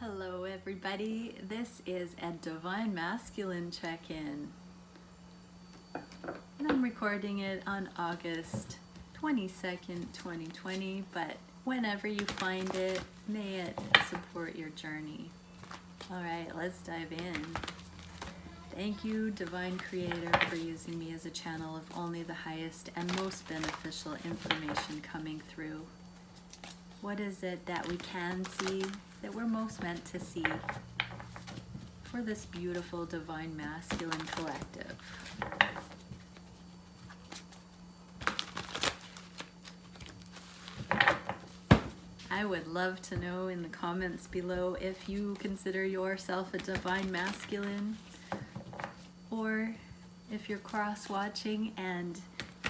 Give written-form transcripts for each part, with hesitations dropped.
Hello everybody, this is a Divine Masculine check-in and I'm recording it on August 22nd, 2020, but whenever you find it, may it support your journey. Alright, let's dive in. Thank you, Divine Creator, for using me as a channel of only the highest and most beneficial information coming through. What is it that we can see, that we're most meant to see for this beautiful Divine Masculine collective? I would love to know in the comments below if you consider yourself a Divine Masculine, or if you're cross-watching, and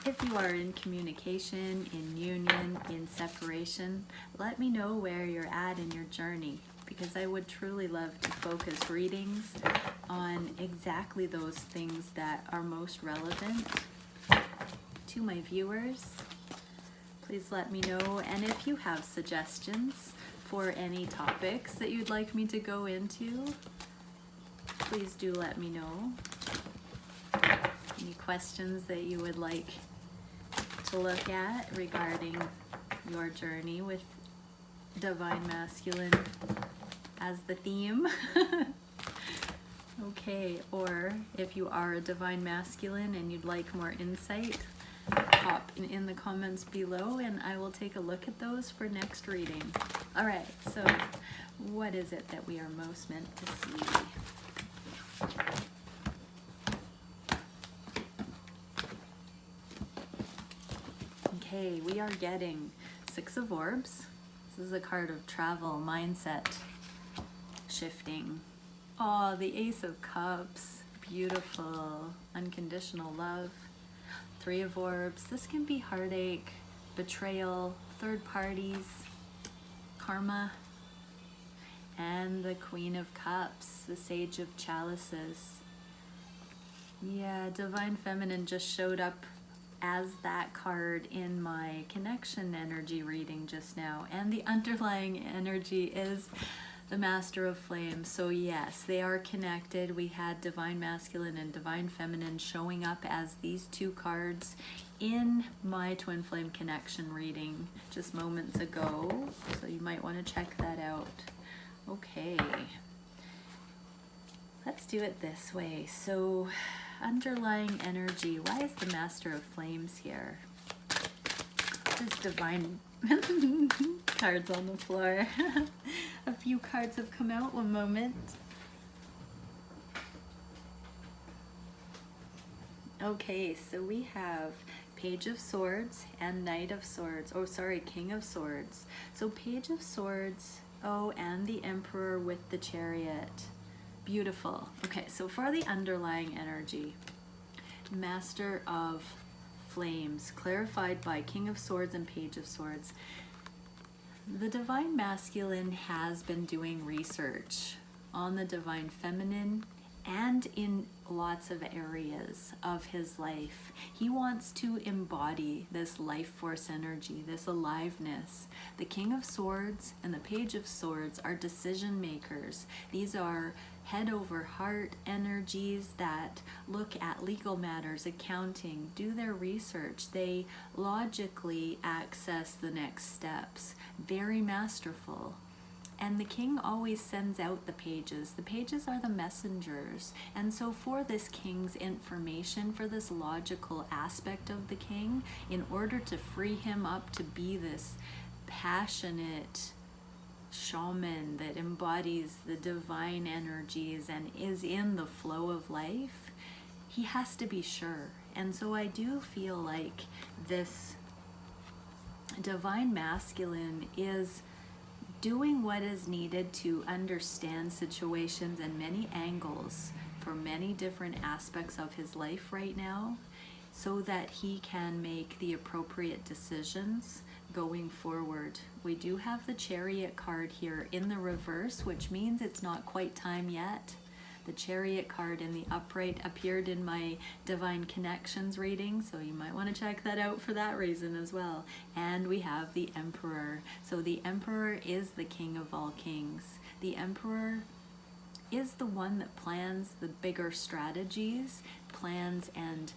if you are in communication, in union, in separation. Let me know where you're at in your journey, because I would truly love to focus readings on exactly those things that are most relevant to my viewers. Please let me know, and if you have suggestions for any topics that you'd like me to go into, please do let me know. Any questions that you would like to look at regarding your journey with Divine Masculine as the theme. Okay, or if you are a Divine Masculine and you'd like more insight, pop in the comments below and I will take a look at those for next reading. Alright, so what is it that we are most meant to see? Okay, we are getting Six of Orbs. This is a card of travel, mindset, shifting. Oh, the Ace of Cups, beautiful, unconditional love. Three of Orbs, this can be heartache, betrayal, third parties, karma. And the Queen of Cups, the Sage of Chalices. Yeah, Divine Feminine just showed up as that card in my connection energy reading just now, and the underlying energy is the Master of Flame. So yes, they are connected. We had Divine Masculine and Divine Feminine showing up as these two cards in my Twin Flame connection reading just moments ago, so you might want to check that out. Okay, let's do it this way. So underlying energy, why is the Master of Flames here? There's divine cards on the floor. A few cards have come out, one moment. Okay, so we have Page of Swords and Knight of Swords. Oh, sorry, King of Swords. So Page of Swords, oh, and the Emperor with the Chariot. Beautiful. Okay, so for the underlying energy, Master of Flames, clarified by King of Swords and Page of Swords. The Divine Masculine has been doing research on the Divine Feminine and in lots of areas of his life. He wants to embody this life force energy, this aliveness. The King of Swords and the Page of Swords are decision makers. These are head over heart energies that look at legal matters, accounting, do their research. They logically access the next steps. Very masterful. And the king always sends out the pages. The pages are the messengers. And so for this king's information, for this logical aspect of the king, in order to free him up to be this passionate shaman that embodies the divine energies and is in the flow of life, he has to be sure. And so I do feel like this Divine Masculine is doing what is needed to understand situations and many angles for many different aspects of his life right now, so that he can make the appropriate decisions going forward. We do have the Chariot card here in the reverse, which means it's not quite time yet. The Chariot card in the upright appeared in my Divine Connections reading, so you might want to check that out for that reason as well. And we have the Emperor. So the Emperor is the king of all kings. The Emperor is the one that plans the bigger strategies, plans and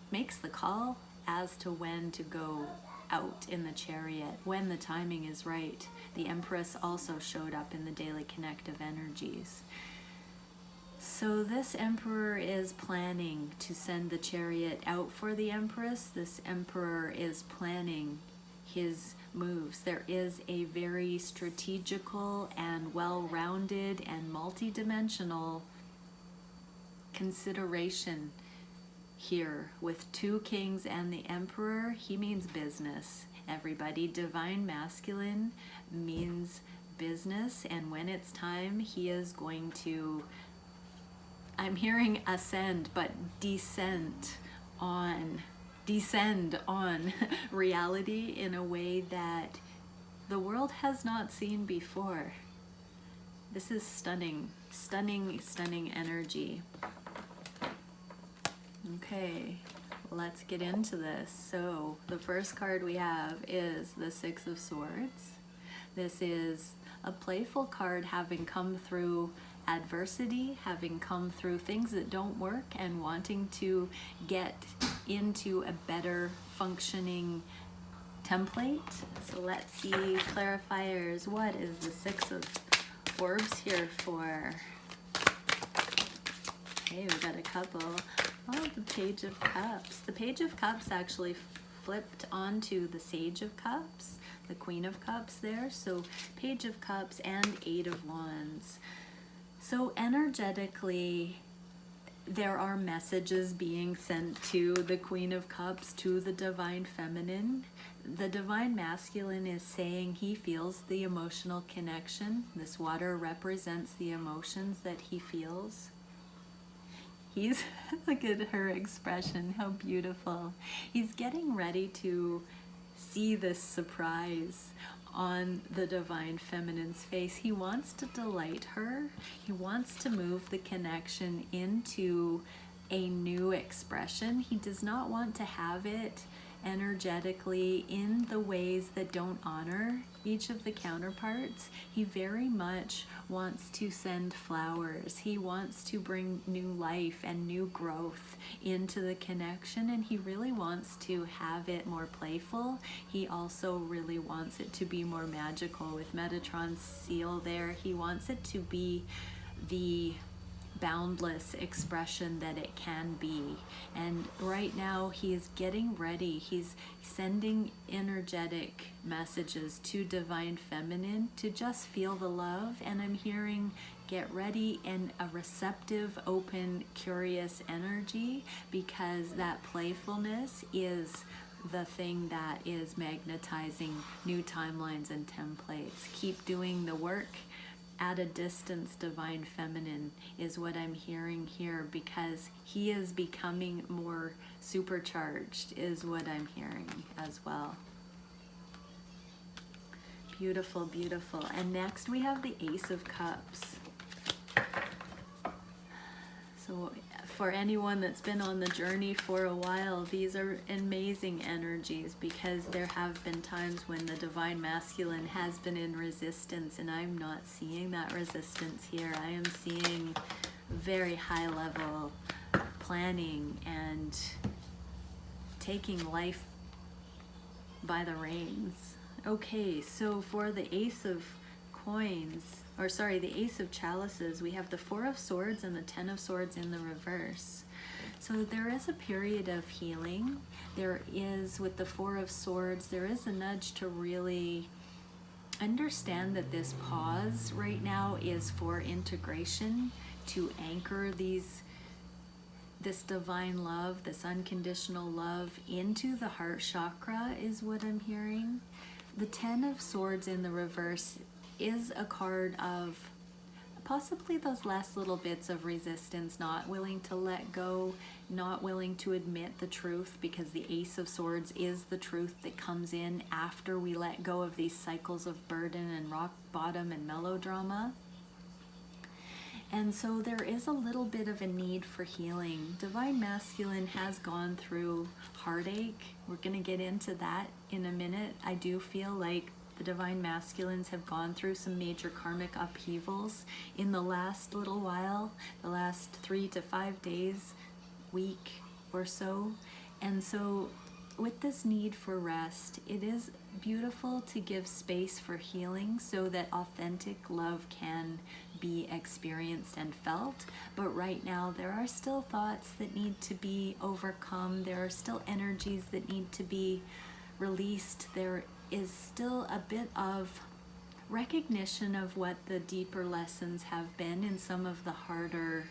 makes the call as to when to go out in the Chariot, when the timing is right. The Empress also showed up in the daily connective energies. So this Emperor is planning to send the Chariot out for the Empress. This Emperor is planning his moves. There is a very strategical and well-rounded and multi-dimensional consideration here with two kings and the Emperor. He means business. Everybody, Divine Masculine means business, and when it's time, he is going to, I'm hearing ascend, but descend on reality in a way that the world has not seen before. This is stunning, stunning, stunning energy. Okay, let's get into this. So the first card we have is the Six of Swords. This is a playful card, having come through adversity, having come through things that don't work and wanting to get into a better functioning template. So let's see, clarifiers, what is the Six of Orbs here for? Okay, we got a couple. Oh, the Page of Cups. The Page of Cups actually flipped onto the Sage of Cups, the Queen of Cups there. So Page of Cups and Eight of Wands. So energetically, there are messages being sent to the Queen of Cups, to the Divine Feminine. The Divine Masculine is saying he feels the emotional connection. This water represents the emotions that he feels. He's, look at her expression, how beautiful. He's getting ready to see this surprise on the Divine Feminine's face. He wants to delight her. He wants to move the connection into a new expression. He does not want to have it energetically in the ways that don't honor each of the counterparts. He very much wants to send flowers. He wants to bring new life and new growth into the connection, and he really wants to have it more playful. He also really wants it to be more magical with Metatron's seal there. He wants it to be the boundless expression that it can be. And right now he is getting ready. He's sending energetic messages to Divine Feminine to just feel the love. And I'm hearing get ready in a receptive, open, curious energy, because that playfulness is the thing that is magnetizing new timelines and templates. Keep doing the work at a distance, Divine Feminine, is what I'm hearing here, because he is becoming more supercharged, is what I'm hearing as well. Beautiful, beautiful. And next we have the Ace of Cups. So for anyone that's been on the journey for a while, these are amazing energies, because there have been times when the Divine Masculine has been in resistance, and I'm not seeing that resistance here. I am seeing very high level planning and taking life by the reins. Okay, so for the Ace of Coins, or sorry, the Ace of Chalices, we have the Four of Swords and the Ten of Swords in the reverse. So there is a period of healing. There is, with the Four of Swords, there is a nudge to really understand that this pause right now is for integration, to anchor this divine love, this unconditional love into the heart chakra, is what I'm hearing. The Ten of Swords in the reverse is a card of possibly those last little bits of resistance, not willing to let go, not willing to admit the truth, because the Ace of Swords is the truth that comes in after we let go of these cycles of burden and rock bottom and melodrama. And so there is a little bit of a need for healing. Divine Masculine has gone through heartache. We're going to get into that in a minute. I do feel like the Divine Masculines have gone through some major karmic upheavals in the last little while, the last 3 to 5 days, week or so. And so with this need for rest, it is beautiful to give space for healing so that authentic love can be experienced and felt. But right now there are still thoughts that need to be overcome. There are still energies that need to be released. There is still a bit of recognition of what the deeper lessons have been in some of the harder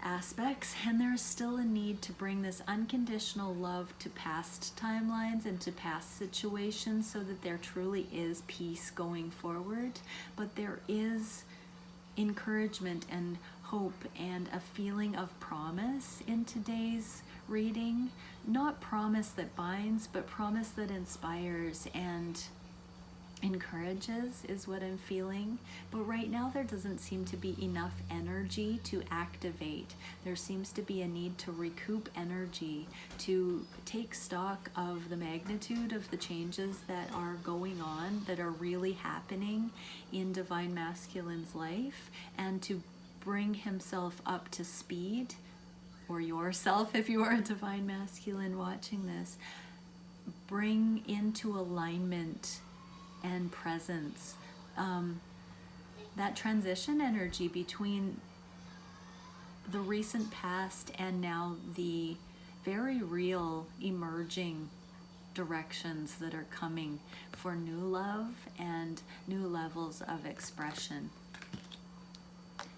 aspects, and there's still a need to bring this unconditional love to past timelines and to past situations so that there truly is peace going forward. But there is encouragement and hope and a feeling of promise in today's reading. Not promise that binds, but promise that inspires and encourages is what I'm feeling. But right now there doesn't seem to be enough energy to activate. There seems to be a need to recoup energy, to take stock of the magnitude of the changes that are going on, that are really happening in Divine Masculine's life, and to bring himself up to speed, or yourself if you are a Divine Masculine watching this, bring into alignment and presence that transition energy between the recent past and now the very real emerging directions that are coming for new love and new levels of expression.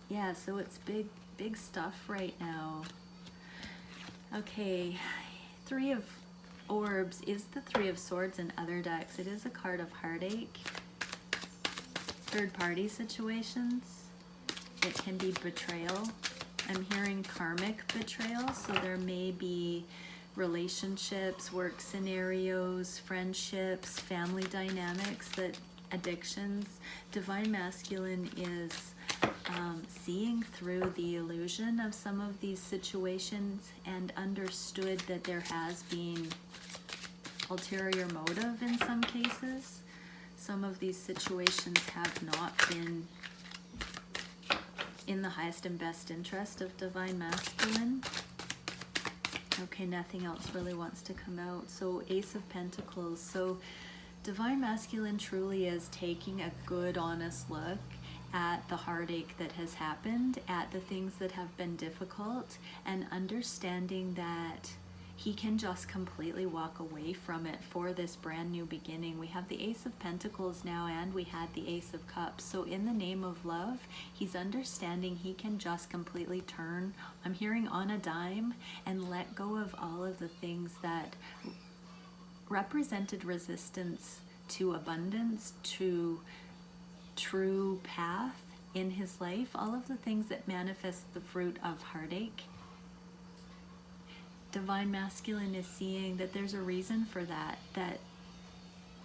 Yeah, so it's big stuff right now. Okay, 3 of Orbs is the 3 of Swords in other decks. It is a card of heartache, third-party situations. It can be betrayal. I'm hearing karmic betrayal, so there may be relationships, work scenarios, friendships, family dynamics, addictions. Divine Masculine is seeing through the illusion of some of these situations and understood that there has been ulterior motive in some cases. Some of these situations have not been in the highest and best interest of Divine Masculine. Okay, nothing else really wants to come out. So Ace of Pentacles. So Divine Masculine truly is taking a good, honest look at the heartache that has happened, at the things that have been difficult, and understanding that he can just completely walk away from it for this brand new beginning. We have the Ace of Pentacles now, and we had the Ace of Cups. So in the name of love, he's understanding he can just completely turn, I'm hearing, on a dime and let go of all of the things that represented resistance to abundance, to true path in his life, all of the things that manifest the fruit of heartache. Divine Masculine is seeing that there's a reason for that, that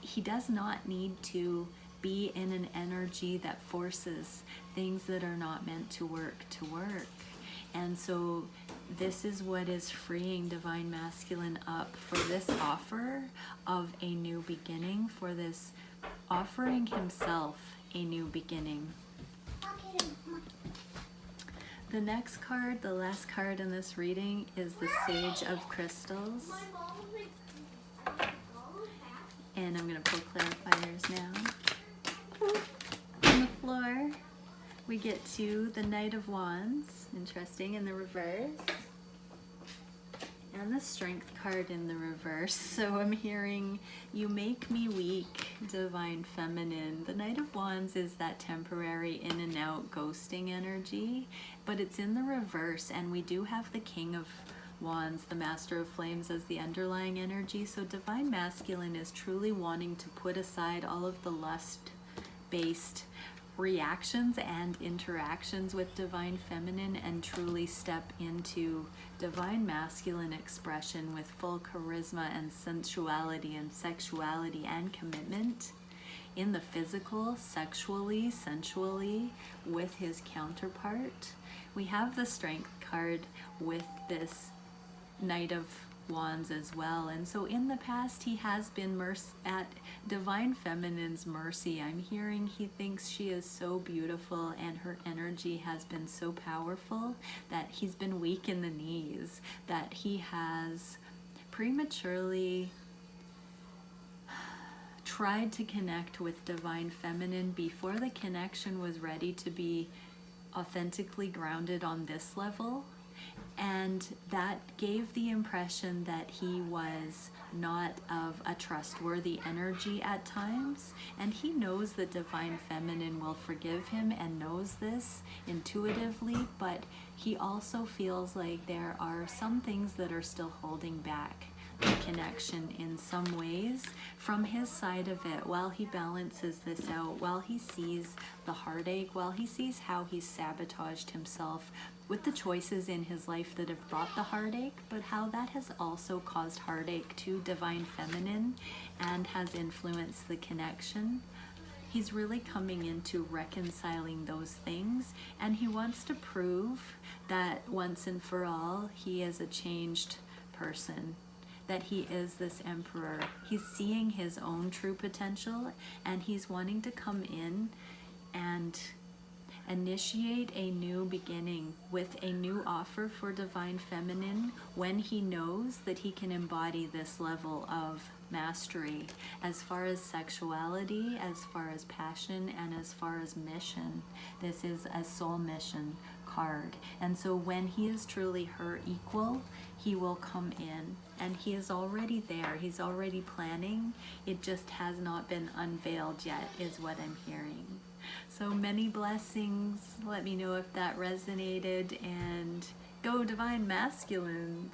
he does not need to be in an energy that forces things that are not meant to work. And so this is what is freeing Divine Masculine up for this offer of a new beginning, for this offering himself a new beginning. The next card, the last card in this reading, is the Sage of Crystals. And I'm going to pull clarifiers now. On the floor, we get to the Knight of Wands, interesting, in the reverse. And the Strength card in the reverse. So I'm hearing, you make me weak, Divine Feminine. The Knight of Wands is that temporary in and out ghosting energy, but it's in the reverse, and we do have the King of Wands, the Master of Flames, as the underlying energy. So Divine Masculine is truly wanting to put aside all of the lust-based reactions and interactions with Divine Feminine and truly step into Divine Masculine expression with full charisma and sensuality and sexuality and commitment. in the physical, sexually, sensually with his counterpart. We have the Strength card with this Knight of Wands as well. And so in the past, he has been at Divine Feminine's mercy. I'm hearing he thinks she is so beautiful and her energy has been so powerful that he's been weak in the knees, that he has prematurely tried to connect with Divine Feminine before the connection was ready to be authentically grounded on this level. And that gave the impression that he was not of a trustworthy energy at times. And he knows that Divine Feminine will forgive him and knows this intuitively, but he also feels like there are some things that are still holding back the connection in some ways from his side of it, while he balances this out, while he sees the heartache, while he sees how he's sabotaged himself with the choices in his life that have brought the heartache, but how that has also caused heartache to Divine Feminine and has influenced the connection. He's really coming into reconciling those things, and he wants to prove that once and for all he is a changed person, that he is this emperor. He's seeing his own true potential, and he's wanting to come in and initiate a new beginning with a new offer for Divine Feminine when he knows that he can embody this level of mastery as far as sexuality, as far as passion, and as far as mission. This is a soul mission card. And so when he is truly her equal, he will come in, and he is already there. He's already planning. It just has not been unveiled yet, is what I'm hearing. So many blessings. Let me know if that resonated, and go Divine Masculines.